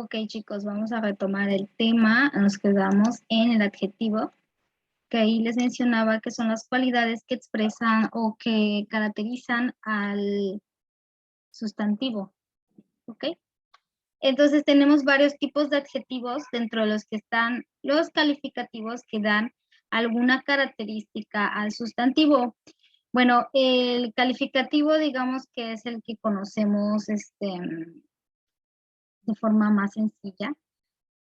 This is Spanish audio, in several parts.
Ok, chicos, vamos a retomar el tema. Nos quedamos en el adjetivo, que ahí les mencionaba que son las cualidades que expresan o que caracterizan al sustantivo. Ok. Entonces tenemos varios tipos de adjetivos, dentro de los que están los calificativos que dan alguna característica al sustantivo. Bueno, el calificativo, digamos que es el que conocemos de forma más sencilla,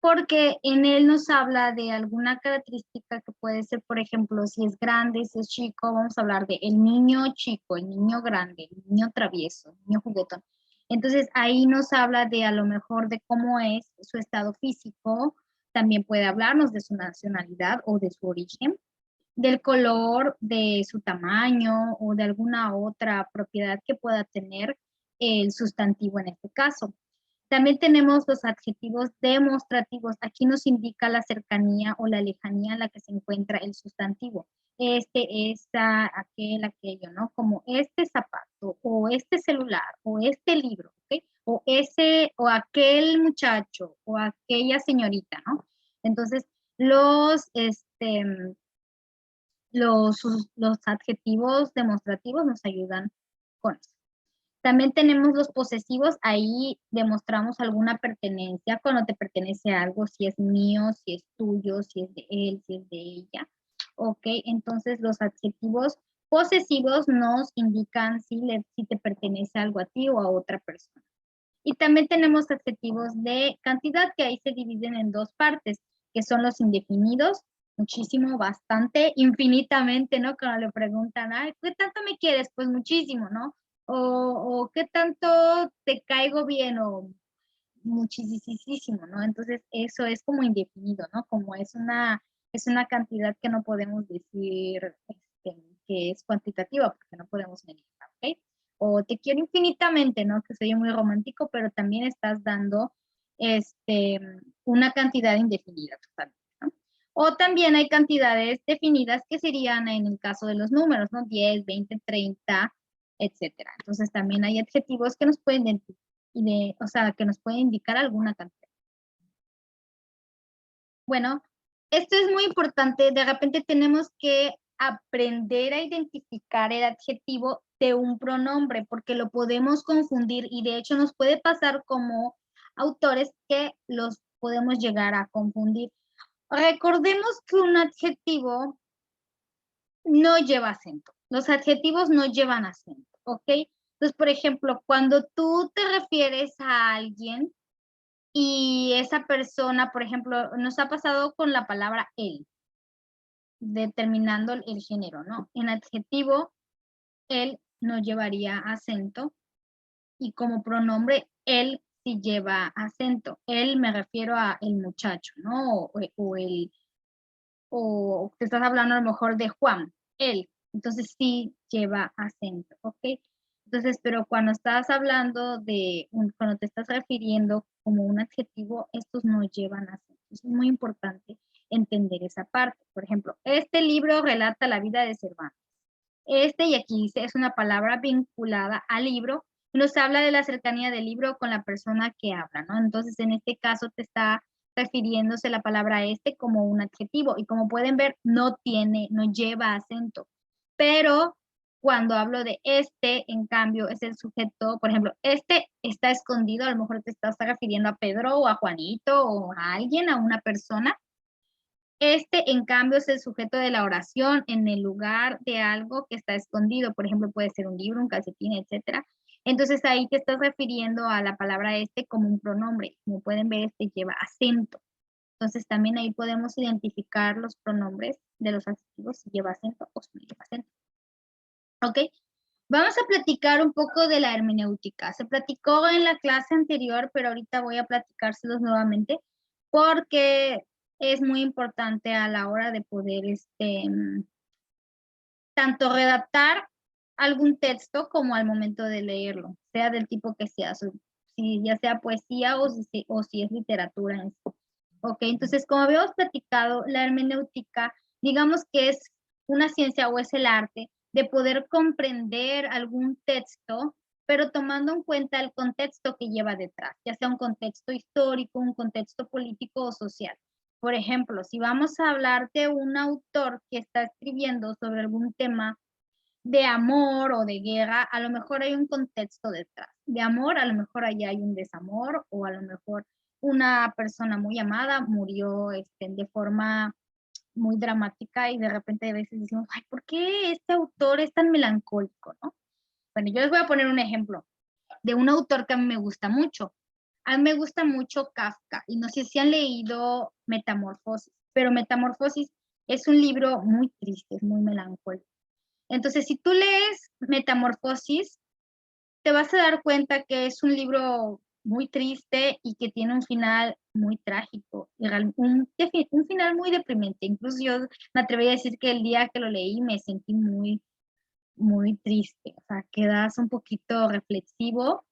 porque en él nos habla de alguna característica que puede ser, por ejemplo, si es grande, si es chico, vamos a hablar de el niño chico, el niño grande, el niño travieso, el niño juguetón. Entonces ahí nos habla de a lo mejor de cómo es su estado físico, también puede hablarnos de su nacionalidad o de su origen, del color, de su tamaño o de alguna otra propiedad que pueda tener el sustantivo en este caso. También tenemos los adjetivos demostrativos. Aquí nos indica la cercanía o la lejanía en la que se encuentra el sustantivo. Este, esta, aquel, aquello, ¿no? Como este zapato, o este celular, o este libro, ¿ok? O ese, o aquel muchacho, o aquella señorita, ¿no? Entonces, los adjetivos demostrativos nos ayudan con eso. También tenemos los posesivos, ahí demostramos alguna pertenencia, cuando te pertenece a algo, si es mío, si es tuyo, si es de él, si es de ella. Ok, entonces los adjetivos posesivos nos indican si te pertenece algo a ti o a otra persona. Y también tenemos adjetivos de cantidad que ahí se dividen en dos partes, que son los indefinidos, muchísimo, bastante, infinitamente, ¿no? Cuando le preguntan, ay, ¿qué tanto me quieres? Pues muchísimo, ¿no? O ¿qué tanto te caigo bien? O muchísimo, ¿no? Entonces eso es como indefinido, ¿no? Como es una cantidad que no podemos decir que es cuantitativa porque no podemos medirla, ¿ok? O te quiero infinitamente, ¿no? Que soy muy romántico, pero también estás dando una cantidad indefinida totalmente, ¿no? O también hay cantidades definidas que serían en el caso de los números, ¿no? 10, 20, 30, etcétera. Entonces también hay adjetivos que nos pueden o sea, que nos pueden indicar alguna cantidad. Bueno, esto es muy importante. De repente tenemos que aprender a identificar el adjetivo de un pronombre, porque lo podemos confundir y de hecho nos puede pasar como autores que los podemos llegar a confundir. Recordemos que un adjetivo no lleva acento. Los adjetivos no llevan acento, ¿ok? Entonces, por ejemplo, cuando tú te refieres a alguien y esa persona, por ejemplo, nos ha pasado con la palabra él, determinando el género, ¿no? En adjetivo, él no llevaría acento y como pronombre, él sí lleva acento. Él me refiero a el muchacho, ¿no? O te estás hablando a lo mejor de Juan, él. Entonces sí lleva acento, ¿ok? Entonces, pero cuando estás hablando cuando te estás refiriendo como un adjetivo, estos no llevan acento. Es muy importante entender esa parte. Por ejemplo, este libro relata la vida de Cervantes. Y aquí dice, es una palabra vinculada al libro, y nos habla de la cercanía del libro con la persona que habla, ¿no? Entonces, en este caso te está refiriéndose la palabra como un adjetivo, y como pueden ver, no lleva acento. Pero cuando hablo de en cambio, es el sujeto, por ejemplo, está escondido, a lo mejor te estás refiriendo a Pedro o a Juanito o a alguien, a una persona. En cambio, es el sujeto de la oración en el lugar de algo que está escondido. Por ejemplo, puede ser un libro, un calcetín, etcétera. Entonces, ahí te estás refiriendo a la palabra como un pronombre. Como pueden ver, lleva acento. Entonces, también ahí podemos identificar los pronombres de los adjetivos si lleva acento o si no lleva acento. ¿Ok? Vamos a platicar un poco de la hermenéutica. Se platicó en la clase anterior, pero ahorita voy a platicárselos nuevamente porque es muy importante a la hora de poder tanto redactar algún texto como al momento de leerlo, sea del tipo que sea, si ya sea poesía o si es literatura en sí. Ok, entonces como habíamos platicado, la hermenéutica, digamos que es una ciencia o es el arte de poder comprender algún texto pero tomando en cuenta el contexto que lleva detrás, ya sea un contexto histórico, un contexto político o social. Por ejemplo, si vamos a hablar de un autor que está escribiendo sobre algún tema de amor o de guerra, a lo mejor hay un contexto detrás. De amor, a lo mejor ahí hay un desamor, o a lo mejor una persona muy amada murió de forma muy dramática y de repente a veces decimos, ay, ¿por qué este autor es tan melancólico, no? Bueno, yo les voy a poner un ejemplo de un autor que a mí me gusta mucho. A mí me gusta mucho Kafka y no sé si han leído Metamorfosis, pero Metamorfosis es un libro muy triste, es muy melancólico. Entonces, si tú lees Metamorfosis, te vas a dar cuenta que es un libro muy triste y que tiene un final muy trágico, un final muy deprimente. Incluso yo me atrevería a decir que el día que lo leí me sentí muy, muy triste, o sea, quedas un poquito reflexivo.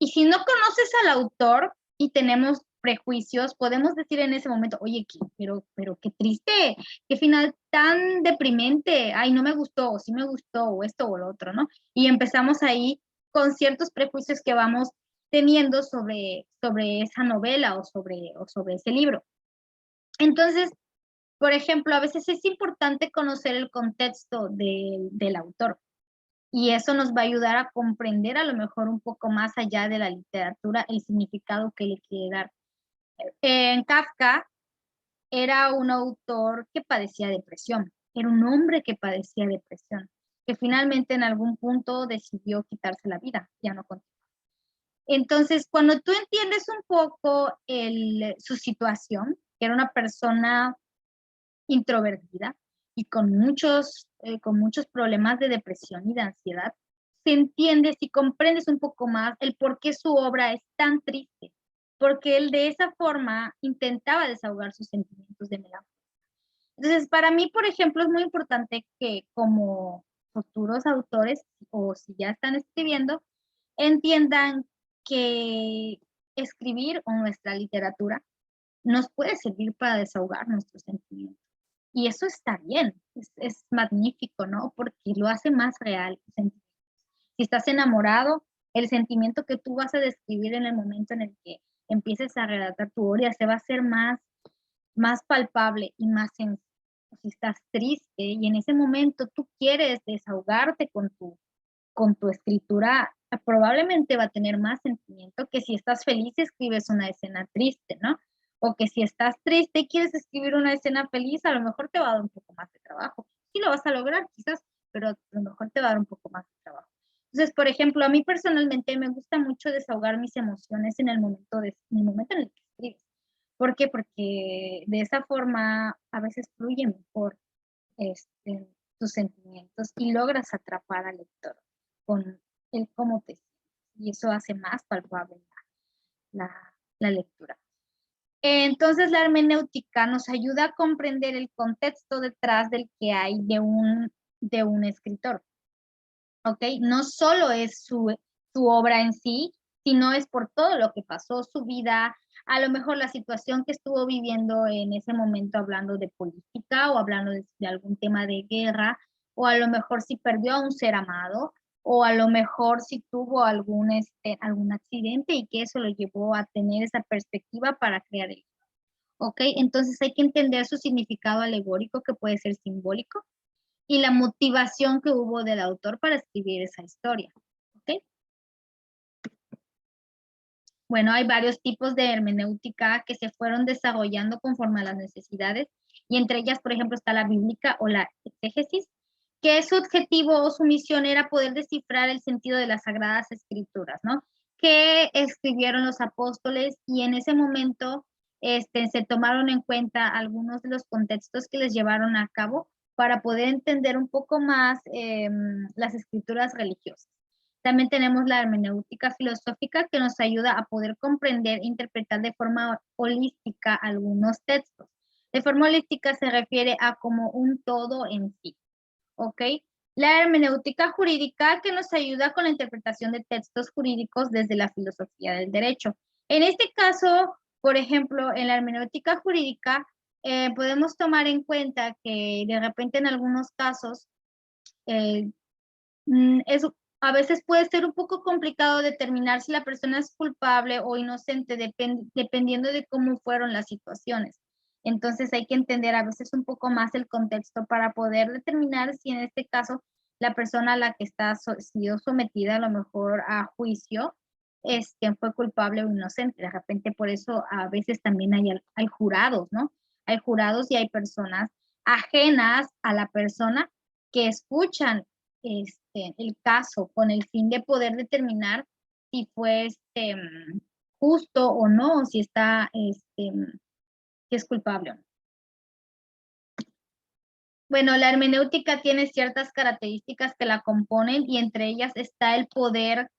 Y si no conoces al autor y tenemos prejuicios, podemos decir en ese momento, oye, pero qué triste, qué final tan deprimente, ay, no me gustó, o sí me gustó, o esto o lo otro, ¿no? Y empezamos ahí con ciertos prejuicios que vamos teniendo sobre esa novela o sobre ese libro. Entonces, por ejemplo, a veces es importante conocer el contexto del autor. Y eso nos va a ayudar a comprender a lo mejor un poco más allá de la literatura el significado que le quiere dar. En Kafka era un autor que padecía depresión, era un hombre que padecía depresión, que finalmente en algún punto decidió quitarse la vida, ya no continuó. Entonces, cuando tú entiendes un poco su situación, que era una persona introvertida y con muchos problemas de depresión y de ansiedad, se entiende si comprendes un poco más el por qué su obra es tan triste, porque él de esa forma intentaba desahogar sus sentimientos de melancolía. Entonces, para mí, por ejemplo, es muy importante que como futuros autores o si ya están escribiendo, entiendan que escribir o nuestra literatura nos puede servir para desahogar nuestros sentimientos. Y eso está bien, es magnífico, ¿no? Porque lo hace más real. Si estás enamorado, el sentimiento que tú vas a describir en el momento en el que empieces a redactar tu obra se va a hacer más palpable y más sencillo. Si estás triste y en ese momento tú quieres desahogarte con tu escritura, probablemente va a tener más sentimiento que si estás feliz y escribes una escena triste, ¿no? O que si estás triste y quieres escribir una escena feliz, a lo mejor te va a dar un poco más de trabajo. Sí lo vas a lograr quizás, pero a lo mejor te va a dar un poco más de trabajo. Entonces, por ejemplo, a mí personalmente me gusta mucho desahogar mis emociones en el momento en el que escribes. ¿Por qué? Porque de esa forma a veces fluye mejor tus sentimientos y logras atrapar al lector con el cómo te sientes. Y eso hace más palpable la lectura. Entonces, la hermenéutica nos ayuda a comprender el contexto detrás del que hay de un escritor. ¿Ok? No solo es su obra en sí, sino es por todo lo que pasó, su vida, a lo mejor la situación que estuvo viviendo en ese momento hablando de política o hablando de algún tema de guerra, o a lo mejor si perdió a un ser amado, o a lo mejor si tuvo algún accidente y que eso lo llevó a tener esa perspectiva para crear el. ¿Ok? Entonces hay que entender su significado alegórico, que puede ser simbólico, y la motivación que hubo del autor para escribir esa historia. ¿Ok? Bueno, hay varios tipos de hermenéutica que se fueron desarrollando conforme a las necesidades, y entre ellas, por ejemplo, está la bíblica o la exégesis, que su objetivo o su misión era poder descifrar el sentido de las sagradas escrituras, ¿no? Que escribieron los apóstoles y en ese momento se tomaron en cuenta algunos de los contextos que les llevaron a cabo para poder entender un poco más las escrituras religiosas. También tenemos la hermenéutica filosófica que nos ayuda a poder comprender e interpretar de forma holística algunos textos. De forma holística se refiere a como un todo en sí, ¿ok? La hermenéutica jurídica que nos ayuda con la interpretación de textos jurídicos desde la filosofía del derecho. En este caso, por ejemplo, en la hermenéutica jurídica, podemos tomar en cuenta que de repente en algunos casos es a veces puede ser un poco complicado determinar si la persona es culpable o inocente, dependiendo de cómo fueron las situaciones. Entonces hay que entender a veces un poco más el contexto para poder determinar si en este caso la persona a la que está sido sometida a lo mejor a juicio fue culpable o inocente. De repente por eso a veces también hay jurados, ¿no? Hay jurados y hay personas ajenas a la persona que escuchan el caso con el fin de poder determinar si fue justo o no, si está, si es culpable o no. Bueno, la hermenéutica tiene ciertas características que la componen y entre ellas está el poder,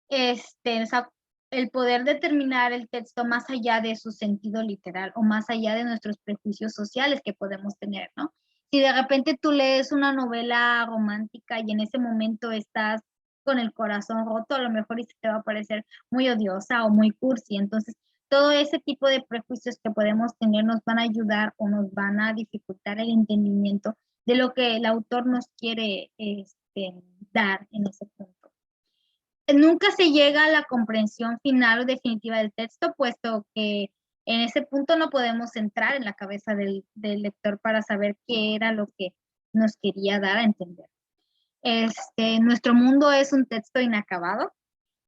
el poder determinar el texto más allá de su sentido literal o más allá de nuestros prejuicios sociales que podemos tener, ¿no? Si de repente tú lees una novela romántica y en ese momento estás con el corazón roto, a lo mejor y se te va a parecer muy odiosa o muy cursi. Entonces, todo ese tipo de prejuicios que podemos tener nos van a ayudar o nos van a dificultar el entendimiento de lo que el autor nos quiere dar en ese punto. Nunca se llega a la comprensión final o definitiva del texto, puesto que en ese punto no podemos entrar en la cabeza del lector para saber qué era lo que nos quería dar a entender. Nuestro mundo es un texto inacabado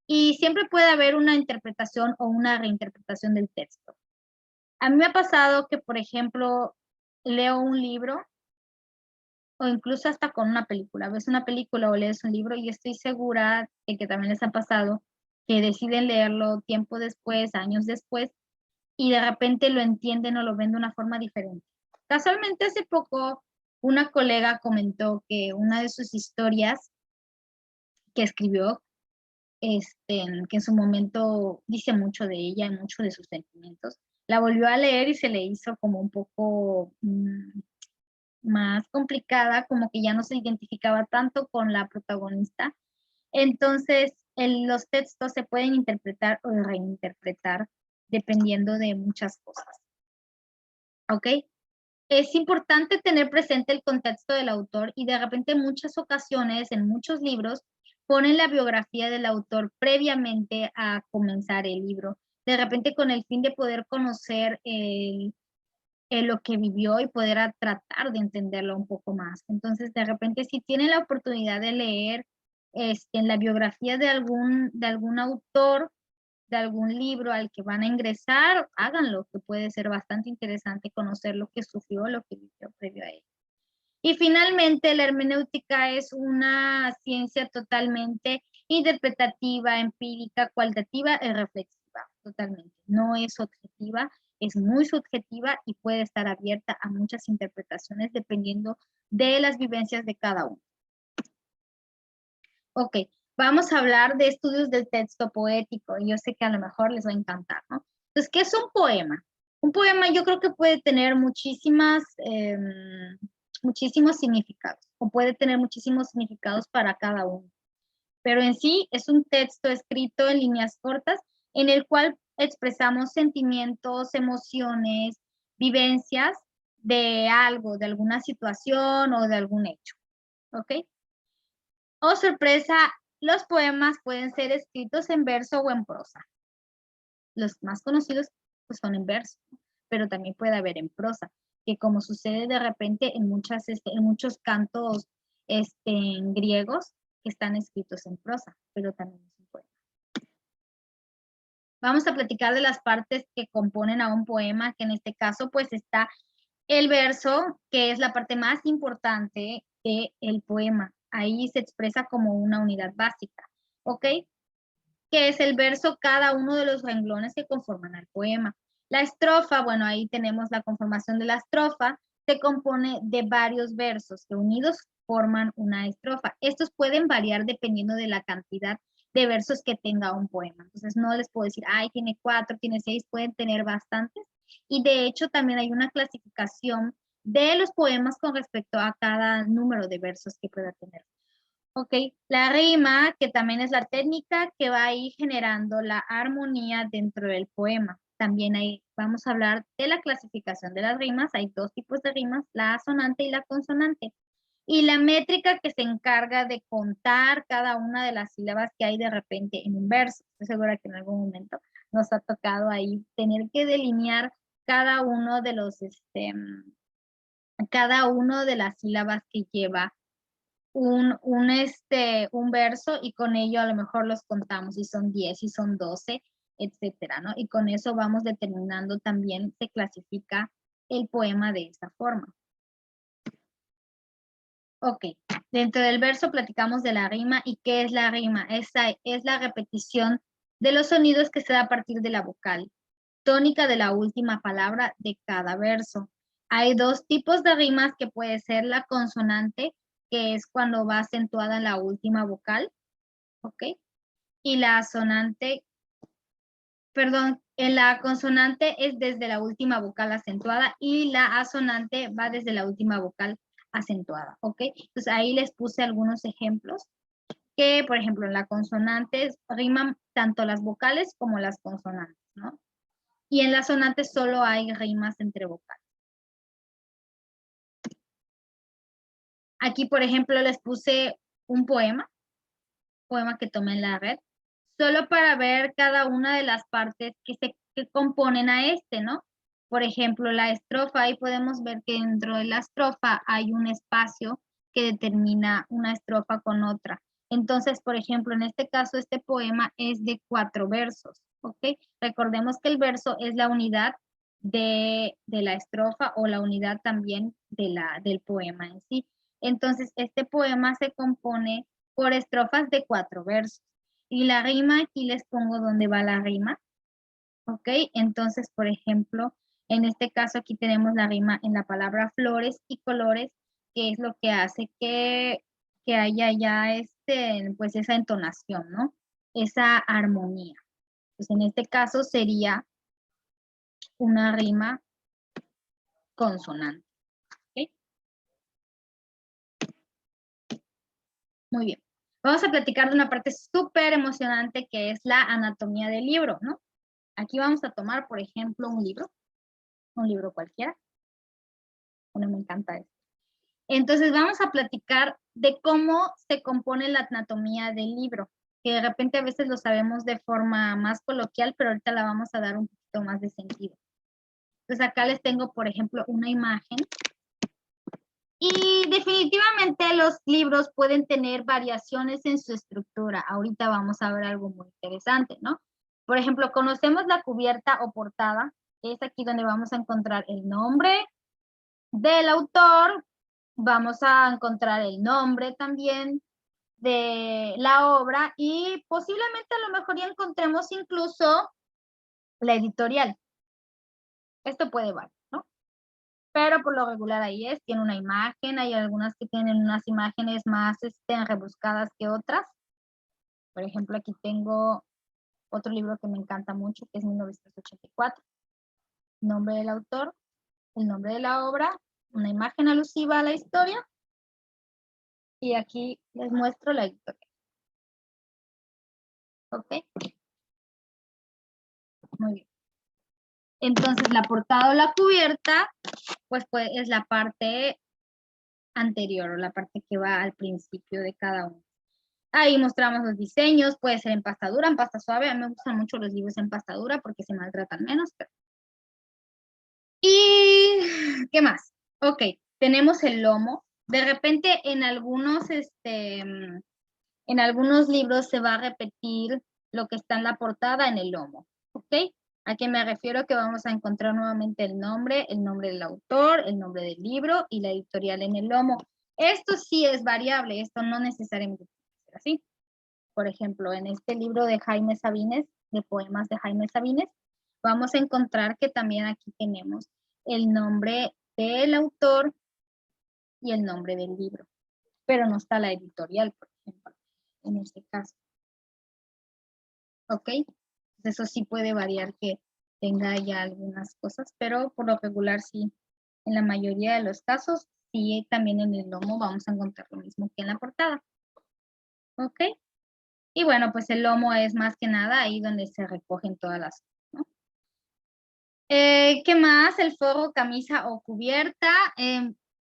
y siempre puede haber una interpretación o una reinterpretación del texto. A mí me ha pasado que, por ejemplo, leo un libro o incluso hasta con una película. Ves una película o lees un libro y estoy segura de que también les ha pasado que deciden leerlo tiempo después, años después, y de repente lo entienden o lo ven de una forma diferente. Casualmente hace poco una colega comentó que una de sus historias que escribió, que en su momento dice mucho de ella y mucho de sus sentimientos, la volvió a leer y se le hizo como un poco más complicada, como que ya no se identificaba tanto con la protagonista. Entonces, los textos se pueden interpretar o reinterpretar dependiendo de muchas cosas. ¿Ok? Es importante tener presente el contexto del autor y de repente en muchas ocasiones, en muchos libros, ponen la biografía del autor previamente a comenzar el libro. De repente con el fin de poder conocer lo que vivió y poder tratar de entenderlo un poco más. Entonces, de repente, si tienen la oportunidad de leer en la biografía de algún autor, de algún libro al que van a ingresar, háganlo, que puede ser bastante interesante conocer lo que sufrió, lo que vivió previo a él. Y finalmente, la hermenéutica es una ciencia totalmente interpretativa, empírica, cualitativa y reflexiva, totalmente. No es objetiva, es muy subjetiva y puede estar abierta a muchas interpretaciones dependiendo de las vivencias de cada uno. Ok, vamos a hablar de estudios del texto poético. Yo sé que a lo mejor les va a encantar, ¿no? Entonces, ¿qué es un poema? Un poema yo creo que puede tener muchísimos significados o puede tener muchísimos significados para cada uno. Pero en sí es un texto escrito en líneas cortas en el cual expresamos sentimientos, emociones, vivencias de algo, de alguna situación o de algún hecho. ¿Ok? Oh, sorpresa, los poemas pueden ser escritos en verso o en prosa. Los más conocidos pues, son en verso, pero también puede haber en prosa, que como sucede de repente en muchos cantos en griegos que están escritos en prosa, pero también es un poema. Vamos a platicar de las partes que componen a un poema, que en este caso pues está el verso, que es la parte más importante del poema. Ahí se expresa como una unidad básica, ¿ok? Que es el verso, cada uno de los renglones que conforman el poema. La estrofa, bueno, ahí tenemos la conformación de la estrofa, se compone de varios versos que unidos forman una estrofa. Estos pueden variar dependiendo de la cantidad de versos que tenga un poema. Entonces no les puedo decir, ay, tiene 4, tiene 6, pueden tener bastantes. Y de hecho también hay una clasificación de los poemas con respecto a cada número de versos que pueda tener. Ok, la rima, que también es la técnica que va a ir generando la armonía dentro del poema. También ahí vamos a hablar de la clasificación de las rimas. Hay dos tipos de rimas, la asonante y la consonante. Y la métrica que se encarga de contar cada una de las sílabas que hay de repente en un verso. Estoy segura que en algún momento nos ha tocado ahí tener que delinear cada uno de los, cada uno de las sílabas que lleva un verso, y con ello a lo mejor los contamos, si son 10, si son 12, etcétera, ¿no? Y con eso vamos determinando también, se clasifica el poema de esta forma. Ok, dentro del verso platicamos de la rima. ¿Y qué es la rima? Esa es la repetición de los sonidos que se da a partir de la vocal tónica de la última palabra de cada verso. Hay dos tipos de rimas, que puede ser la consonante, que es cuando va acentuada en la última vocal, ¿ok? Y la asonante, perdón, en la consonante es desde la última vocal acentuada y la asonante va desde la última vocal acentuada, ¿ok? Entonces ahí les puse algunos ejemplos que, por ejemplo, en la consonante riman tanto las vocales como las consonantes, ¿no? Y en las sonantes solo hay rimas entre vocales. Aquí, por ejemplo, les puse un poema que tomé en la red, solo para ver cada una de las partes que componen a este, ¿no? Por ejemplo, la estrofa, ahí podemos ver que dentro de la estrofa hay un espacio que determina una estrofa con otra. Entonces, por ejemplo, en este caso, este poema es de 4 versos, ¿ok? Recordemos que el verso es la unidad de la estrofa, o la unidad también del poema en sí. Entonces, este poema se compone por estrofas de 4 versos. Y la rima, aquí les pongo dónde va la rima, ¿ok? Entonces, por ejemplo, en este caso aquí tenemos la rima en la palabra flores y colores, que es lo que hace que haya ya pues esa entonación, ¿no? Esa armonía. Pues en este caso sería una rima consonante, ¿ok? Muy bien. Vamos a platicar de una parte súper emocionante, que es la anatomía del libro, ¿no? Aquí vamos a tomar, por ejemplo, un libro cualquiera. Bueno, me encanta esto. Entonces vamos a platicar de cómo se compone la anatomía del libro, que de repente a veces lo sabemos de forma más coloquial, pero ahorita la vamos a dar un poquito más de sentido. Entonces acá les tengo, por ejemplo, una imagen. Y definitivamente los libros pueden tener variaciones en su estructura. Ahorita vamos a ver algo muy interesante, ¿no? Por ejemplo, conocemos la cubierta o portada, que es aquí donde vamos a encontrar el nombre del autor, vamos a encontrar el nombre también de la obra, y posiblemente a lo mejor ya encontremos incluso la editorial. Esto puede variar, ¿no? Pero por lo regular ahí tiene una imagen. Hay algunas que tienen unas imágenes más rebuscadas que otras. Por ejemplo, aquí tengo otro libro que me encanta mucho, que es 1984. Nombre del autor, el nombre de la obra, una imagen alusiva a la historia, y aquí les muestro la editorial. ¿Ok? Muy bien. Entonces, la portada o la cubierta, pues es la parte anterior, o la parte que va al principio de cada uno. Ahí mostramos los diseños, puede ser en pasta dura, en pasta suave. A mí me gustan mucho los libros en pasta dura porque se maltratan menos. ¿Y qué más? Ok, tenemos el lomo. De repente en algunos libros se va a repetir lo que está en la portada en el lomo, ¿ok? ¿A qué me refiero? Que vamos a encontrar nuevamente el nombre del autor, el nombre del libro y la editorial en el lomo. Esto sí es variable, esto no necesariamente tiene que ser así. Por ejemplo, en este libro de Jaime Sabines, de poemas de Jaime Sabines, vamos a encontrar que también aquí tenemos el nombre del autor y el nombre del libro, pero no está la editorial, por ejemplo, en este caso. ¿Ok? Eso sí puede variar, que tenga ya algunas cosas, pero por lo regular sí, en la mayoría de los casos, sí, también en el lomo vamos a encontrar lo mismo que en la portada. ¿Ok? Y bueno, pues el lomo es más que nada ahí donde se recogen todas las, ¿no? ¿Qué más? El forro, camisa o cubierta.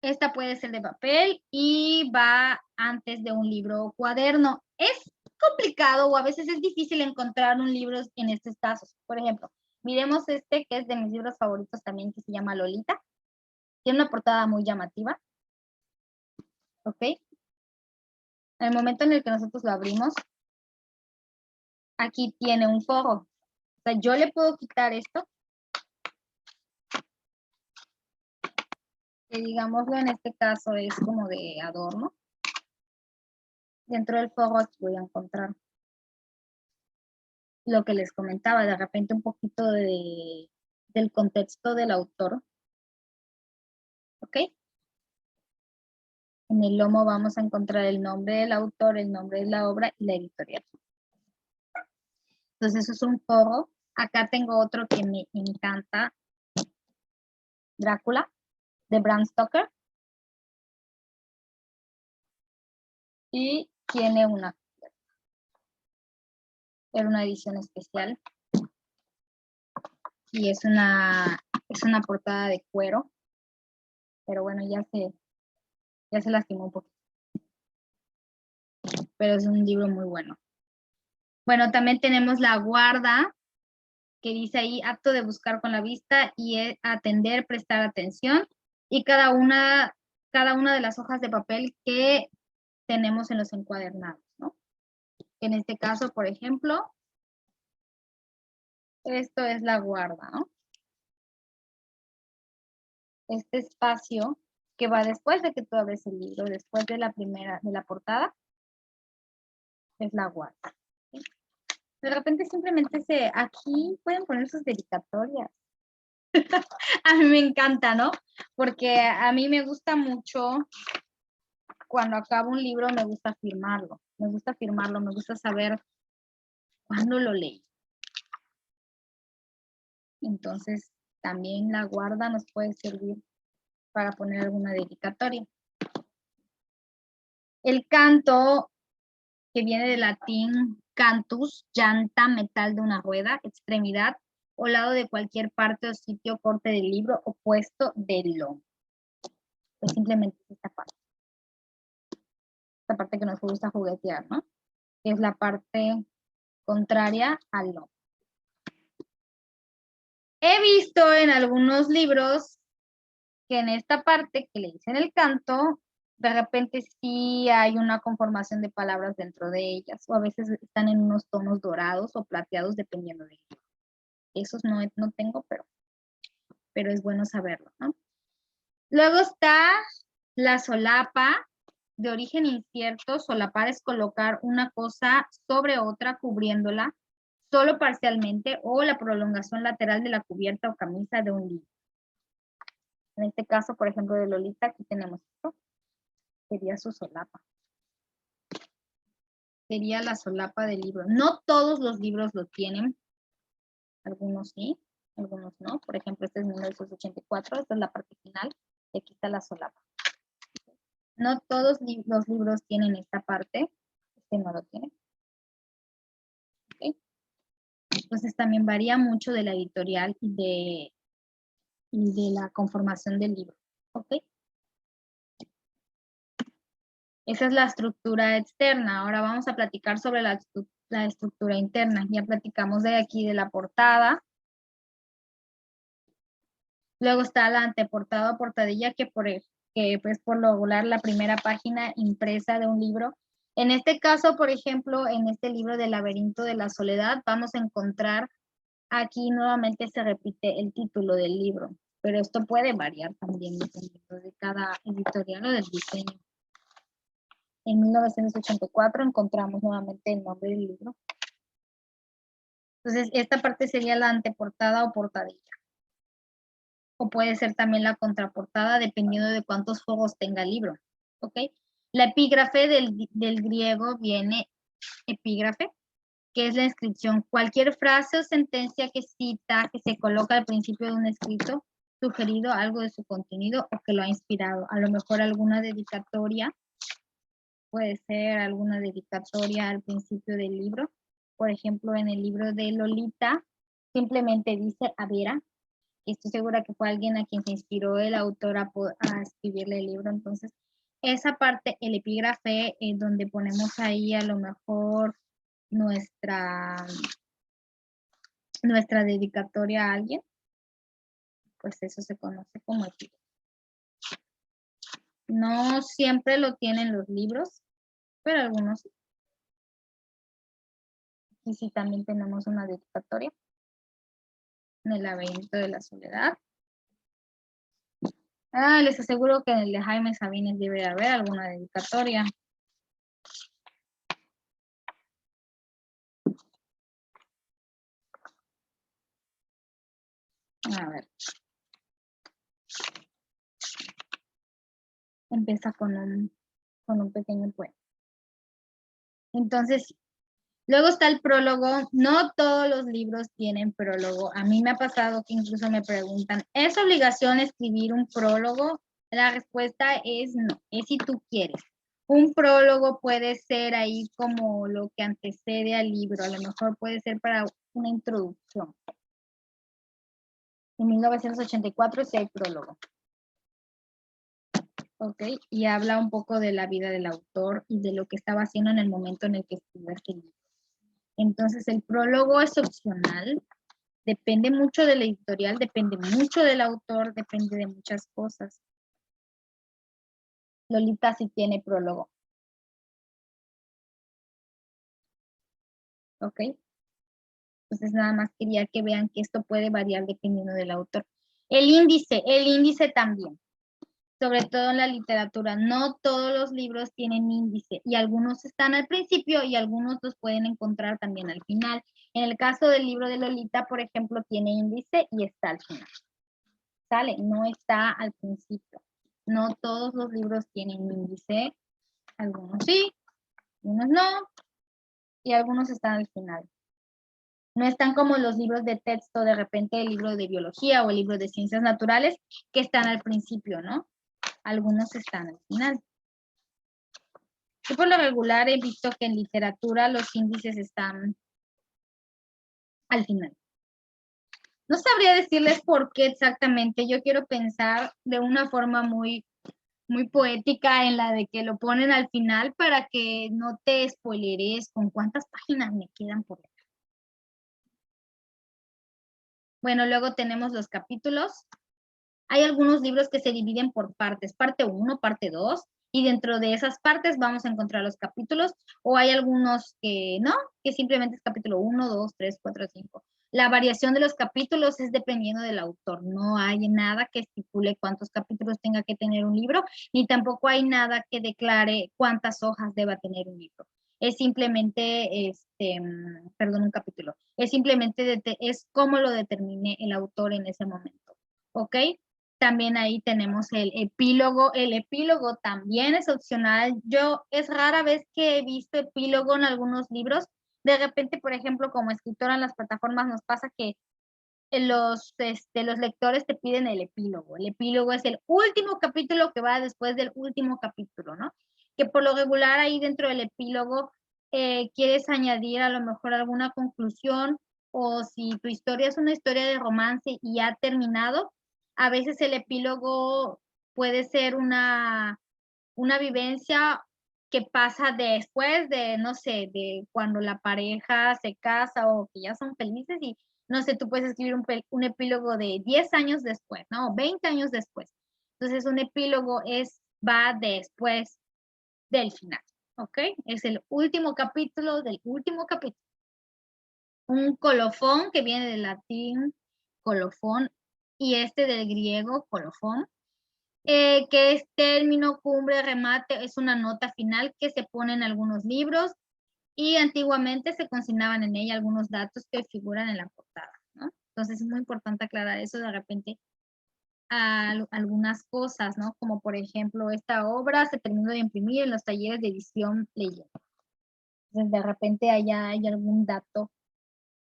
Esta puede ser de papel y va antes de un libro o cuaderno. Es complicado o a veces es difícil encontrar un libro en estos casos. Por ejemplo, miremos este que es de mis libros favoritos también, que se llama Lolita. Tiene una portada muy llamativa. ¿Ok? En el momento en el que nosotros lo abrimos, aquí tiene un forro. O sea, yo le puedo quitar esto. Que digámoslo en este caso es como de adorno. Dentro del forro aquí voy a encontrar lo que les comentaba, de repente un poquito del contexto del autor. ¿Ok? En el lomo vamos a encontrar el nombre del autor, el nombre de la obra y la editorial. Entonces eso es un forro. Acá tengo otro que me encanta. Drácula, de Bram Stoker. Y tiene era una edición especial. Y es una portada de cuero. Pero bueno, ya se lastimó un poquito. Pero es un libro muy bueno. Bueno, también tenemos La Guarda, que dice ahí, apto de buscar con la vista y atender, prestar atención. Y cada una de las hojas de papel que tenemos en los encuadernados, ¿no? En este caso, por ejemplo, esto es La Guarda, ¿no? Este espacio que va después de que tú abres el libro, después de la portada, es La Guarda. ¿Sí? De repente simplemente aquí pueden poner sus dedicatorias. A mí me encanta, ¿no? Porque a mí me gusta mucho, cuando acabo un libro, me gusta firmarlo, me gusta saber cuándo lo leí. Entonces, también La Guarda nos puede servir para poner alguna dedicatoria. El canto, que viene del latín cantus, llanta, metal de una rueda, extremidad o lado de cualquier parte o sitio, corte del libro o puesto del lomo. Pues simplemente esta parte que nos gusta juguetear, ¿no? Que es la parte contraria al lomo. He visto en algunos libros que en esta parte que le dicen el canto, de repente sí hay una conformación de palabras dentro de ellas, o a veces están en unos tonos dorados o plateados dependiendo del libro. Esos no tengo, pero es bueno saberlo, ¿no? Luego está la solapa, de origen incierto. Solapar es colocar una cosa sobre otra cubriéndola solo parcialmente, o la prolongación lateral de la cubierta o camisa de un libro. En este caso, por ejemplo, de Lolita, aquí tenemos esto. Sería su solapa. Sería la solapa del libro. No todos los libros lo tienen. Algunos sí, algunos no. Por ejemplo, este es 1984. Esta es la parte final. Y aquí está la solapa. No todos los libros tienen esta parte. Este no lo tiene. ¿Okay? Entonces también varía mucho de la editorial y de la conformación del libro. ¿Ok? Esa es la estructura externa. Ahora vamos a platicar sobre la estructura interna. Ya platicamos de aquí de la portada. Luego está la anteportada o portadilla, que pues por lo regular la primera página impresa de un libro. En este caso, por ejemplo, en este libro del Laberinto de la Soledad, vamos a encontrar aquí nuevamente se repite el título del libro, pero esto puede variar también dependiendo de cada editorial o del diseño. En 1984 encontramos nuevamente el nombre del libro. Entonces, esta parte sería la anteportada o portadilla. O puede ser también la contraportada, dependiendo de cuántos juegos tenga el libro. ¿Ok? La epígrafe del griego viene epígrafe, que es la inscripción. Cualquier frase o sentencia que cita, que se coloca al principio de un escrito, sugerido algo de su contenido o que lo ha inspirado. A lo mejor alguna dedicatoria, puede ser alguna dedicatoria al principio del libro. Por ejemplo, en el libro de Lolita, simplemente dice a Vera, y estoy segura que fue alguien a quien se inspiró el autor a escribirle el libro. Entonces, esa parte, el epígrafe, donde ponemos ahí a lo mejor nuestra dedicatoria a alguien, pues eso se conoce como epígrafe. No siempre lo tienen los libros, pero algunos sí. Y sí, también tenemos una dedicatoria en el laberinto de la soledad. Les aseguro que en el de Jaime Sabines debe haber alguna dedicatoria. A ver. Empieza con un pequeño poema. Entonces, luego está el prólogo. No todos los libros tienen prólogo. A mí me ha pasado que incluso me preguntan, ¿es obligación escribir un prólogo? La respuesta es no, es si tú quieres. Un prólogo puede ser ahí como lo que antecede al libro. A lo mejor puede ser para una introducción. En 1984 sí hay prólogo. Ok, y habla un poco de la vida del autor y de lo que estaba haciendo en el momento en el que escribió este libro. Entonces, el prólogo es opcional, depende mucho de la editorial, depende mucho del autor, depende de muchas cosas. Lolita sí tiene prólogo. Ok. Entonces, nada más quería que vean que esto puede variar dependiendo del autor. El índice también. Sobre todo en la literatura, no todos los libros tienen índice y algunos están al principio y algunos los pueden encontrar también al final. En el caso del libro de Lolita, por ejemplo, tiene índice y está al final. ¿Sale? No está al principio. No todos los libros tienen índice, algunos sí, algunos no, y algunos están al final. No están como los libros de texto, de repente el libro de biología o el libro de ciencias naturales, que están al principio, ¿no? Algunos están al final. Yo por lo regular he visto que en literatura los índices están al final. No sabría decirles por qué exactamente. Yo quiero pensar de una forma muy poética en la de que lo ponen al final para que no te spoileres con cuántas páginas me quedan por leer. Bueno, luego tenemos los capítulos. Hay algunos libros que se dividen por partes, parte 1, parte 2, y dentro de esas partes vamos a encontrar los capítulos, o hay algunos que no, que simplemente es capítulo 1, 2, 3, 4, 5. La variación de los capítulos es dependiendo del autor, no hay nada que estipule cuántos capítulos tenga que tener un libro, ni tampoco hay nada que declare cuántas hojas deba tener un libro. Es simplemente, un capítulo, es simplemente, es como lo determine el autor en ese momento, ¿ok? También ahí tenemos el epílogo. El epílogo también es opcional. Es rara vez que he visto epílogo en algunos libros. De repente, por ejemplo, como escritora en las plataformas nos pasa que los lectores te piden el epílogo. El epílogo es el último capítulo que va después del último capítulo, ¿no? Que por lo regular ahí dentro del epílogo quieres añadir a lo mejor alguna conclusión, o si tu historia es una historia de romance y ha terminado, a veces el epílogo puede ser una vivencia que pasa después de, no sé, de cuando la pareja se casa o que ya son felices y, no sé, tú puedes escribir un epílogo de 10 años después, ¿no? 20 años después. Entonces, un epílogo va después del final, ¿ok? Es el último capítulo del último capítulo. Un colofón, que viene del latín colofón, y del griego colofón, que es término, cumbre, remate, es una nota final que se pone en algunos libros y antiguamente se consignaban en ella algunos datos que figuran en la portada, ¿no? Entonces es muy importante aclarar eso de repente algunas cosas, ¿no? Como por ejemplo, esta obra se terminó de imprimir en los talleres de edición leyenda. Entonces de repente hay algún dato,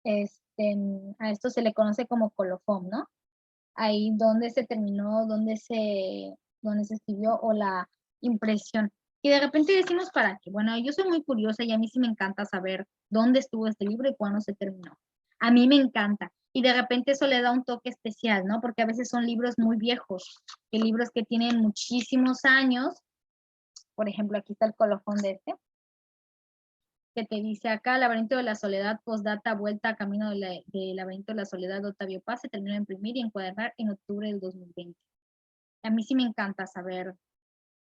a esto se le conoce como colofón, ¿no? Ahí donde se terminó, donde se escribió o la impresión. Y de repente decimos para qué. Bueno, yo soy muy curiosa y a mí sí me encanta saber dónde estuvo este libro y cuándo se terminó. A mí me encanta. Y de repente eso le da un toque especial, ¿no? Porque a veces son libros muy viejos, que libros que tienen muchísimos años. Por ejemplo, aquí está el colofón de este, que te dice acá, Laberinto de la Soledad, postdata, vuelta a camino de Laberinto de la Soledad de Octavio Paz, se terminó de imprimir y encuadrar en octubre del 2020. A mí sí me encanta saber,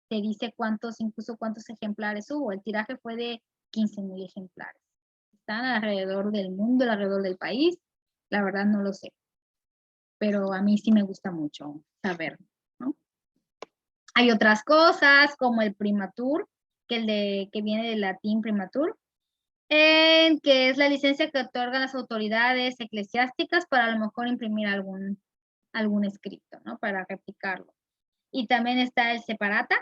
te dice cuántos, incluso cuántos ejemplares hubo. El tiraje fue de 15,000 ejemplares. Están alrededor del mundo, alrededor del país. La verdad no lo sé. Pero a mí sí me gusta mucho saber, ¿no? Hay otras cosas como el primatur, que viene del latín primatur, que es la licencia que otorgan las autoridades eclesiásticas para a lo mejor imprimir algún escrito, ¿no? Para replicarlo. Y también está el separata,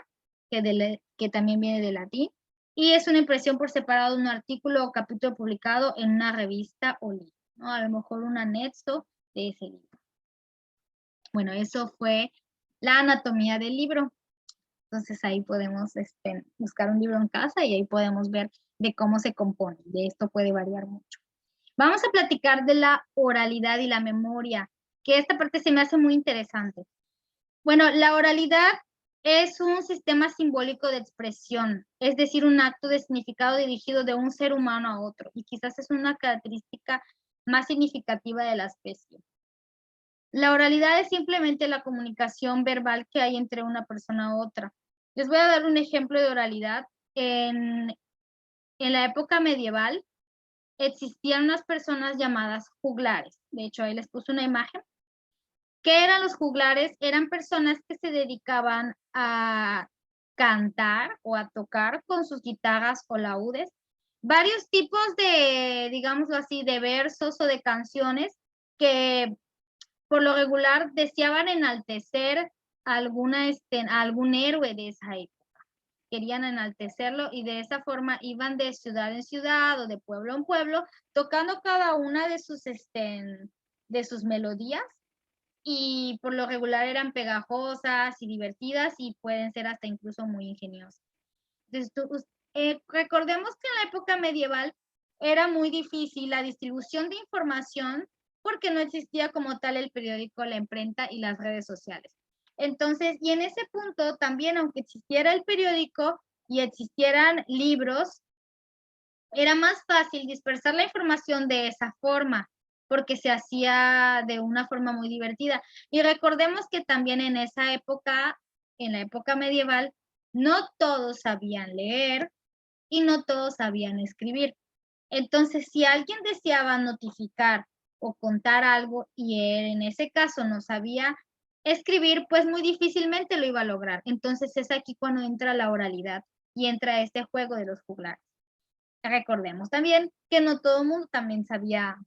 que también viene del latín, y es una impresión por separado de un artículo o capítulo publicado en una revista o libro, ¿no? A lo mejor un anexo de ese libro. Bueno, eso fue la anatomía del libro. Entonces ahí podemos buscar un libro en casa y ahí podemos ver de cómo se compone. De esto puede variar mucho. Vamos a platicar de la oralidad y la memoria, que esta parte se me hace muy interesante. Bueno, la oralidad es un sistema simbólico de expresión, es decir, un acto de significado dirigido de un ser humano a otro, y quizás es una característica más significativa de la especie. La oralidad es simplemente la comunicación verbal que hay entre una persona a otra. Les voy a dar un ejemplo de oralidad. En la época medieval existían unas personas llamadas juglares. De hecho, ahí les puse una imagen. ¿Qué eran los juglares? Eran personas que se dedicaban a cantar o a tocar con sus guitarras o laúdes varios tipos de, digámoslo así, de versos o de canciones que por lo regular deseaban enaltecer a algún héroe de esa época. Querían enaltecerlo y de esa forma iban de ciudad en ciudad o de pueblo en pueblo, tocando cada una de sus melodías, y por lo regular eran pegajosas y divertidas y pueden ser hasta incluso muy ingeniosas. Entonces, recordemos que en la época medieval era muy difícil la distribución de información porque no existía como tal el periódico, la imprenta y las redes sociales. Entonces, y en ese punto también, aunque existiera el periódico y existieran libros, era más fácil dispersar la información de esa forma, porque se hacía de una forma muy divertida. Y recordemos que también en esa época, en la época medieval, no todos sabían leer y no todos sabían escribir. Entonces, si alguien deseaba notificar o contar algo y él en ese caso no sabía escribir, pues muy difícilmente lo iba a lograr. Entonces es aquí cuando entra la oralidad y entra este juego de los juglares. Recordemos también que no todo el mundo también sabía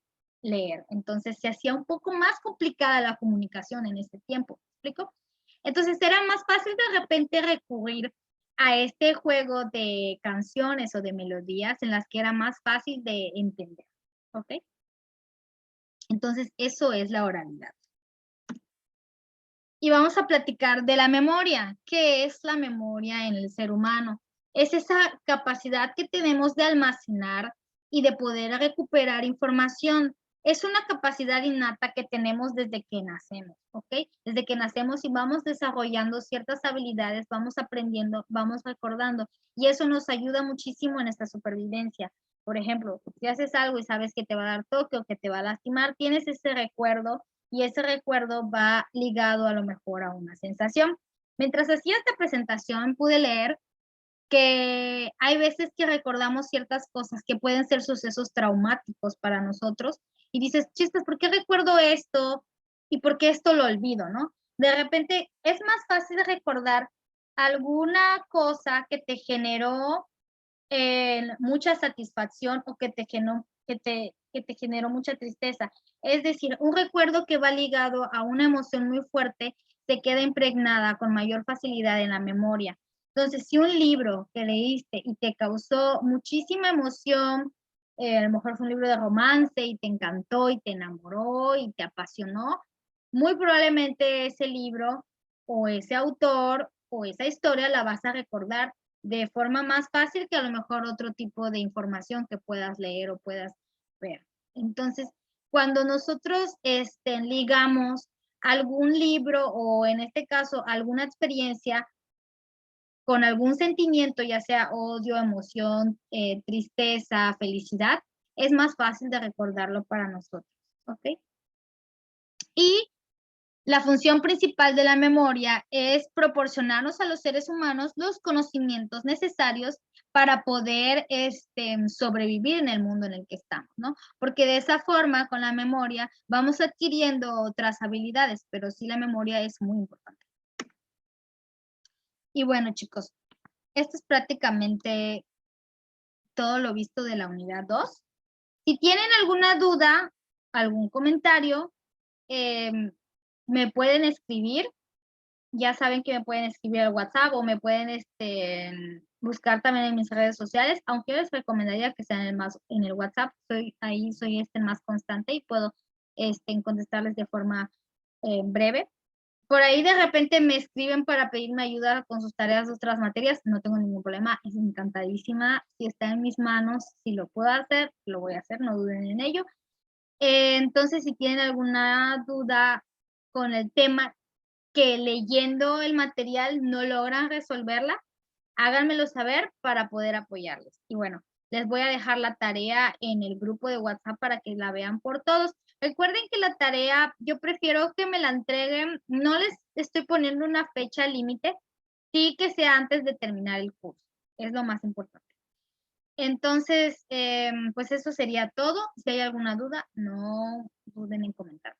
leer, entonces se hacía un poco más complicada la comunicación en este tiempo, ¿me explico? Entonces era más fácil de repente recurrir a este juego de canciones o de melodías en las que era más fácil de entender, ¿ok? Entonces eso es la oralidad. Y vamos a platicar de la memoria. ¿Qué es la memoria en el ser humano? Es esa capacidad que tenemos de almacenar y de poder recuperar información. Es una capacidad innata que tenemos desde que nacemos, ¿ok? Desde que nacemos y vamos desarrollando ciertas habilidades, vamos aprendiendo, vamos recordando, y eso nos ayuda muchísimo en esta supervivencia. Por ejemplo, si haces algo y sabes que te va a dar toque o que te va a lastimar, tienes ese recuerdo y ese recuerdo va ligado a lo mejor a una sensación. Mientras hacía esta presentación pude leer que hay veces que recordamos ciertas cosas que pueden ser sucesos traumáticos para nosotros y dices, chispas, ¿por qué recuerdo esto? ¿Y por qué esto lo olvido, no? De repente es más fácil recordar alguna cosa que te generó mucha satisfacción o que te generó mucha tristeza. Es decir, un recuerdo que va ligado a una emoción muy fuerte se queda impregnada con mayor facilidad en la memoria. Entonces, si un libro que leíste y te causó muchísima emoción, a lo mejor fue un libro de romance y te encantó y te enamoró y te apasionó, muy probablemente ese libro o ese autor o esa historia la vas a recordar de forma más fácil que a lo mejor otro tipo de información que puedas leer o puedas ver. Entonces, cuando nosotros ligamos algún libro o en este caso alguna experiencia con algún sentimiento, ya sea odio, emoción, tristeza, felicidad, es más fácil de recordarlo para nosotros, ¿ok? Y la función principal de la memoria es proporcionarnos a los seres humanos los conocimientos necesarios para poder sobrevivir en el mundo en el que estamos, ¿no? Porque de esa forma, con la memoria, vamos adquiriendo otras habilidades, pero sí la memoria es muy importante. Y bueno, chicos, esto es prácticamente todo lo visto de la unidad 2. Si tienen alguna duda, algún comentario, me pueden escribir. Ya saben que me pueden escribir al WhatsApp o me pueden buscar también en mis redes sociales, aunque les recomendaría que sean en el WhatsApp. Soy más constante y puedo contestarles de forma breve. Por ahí de repente me escriben para pedirme ayuda con sus tareas de otras materias, no tengo ningún problema, es encantadísima. Si está en mis manos, si lo puedo hacer, lo voy a hacer, no duden en ello. Entonces, si tienen alguna duda con el tema que leyendo el material no logran resolverla, háganmelo saber para poder apoyarles. Y bueno, les voy a dejar la tarea en el grupo de WhatsApp para que la vean por todos. Recuerden que la tarea, yo prefiero que me la entreguen, no les estoy poniendo una fecha límite, sí que sea antes de terminar el curso, es lo más importante. Entonces, pues eso sería todo. Si hay alguna duda, no duden en comentar.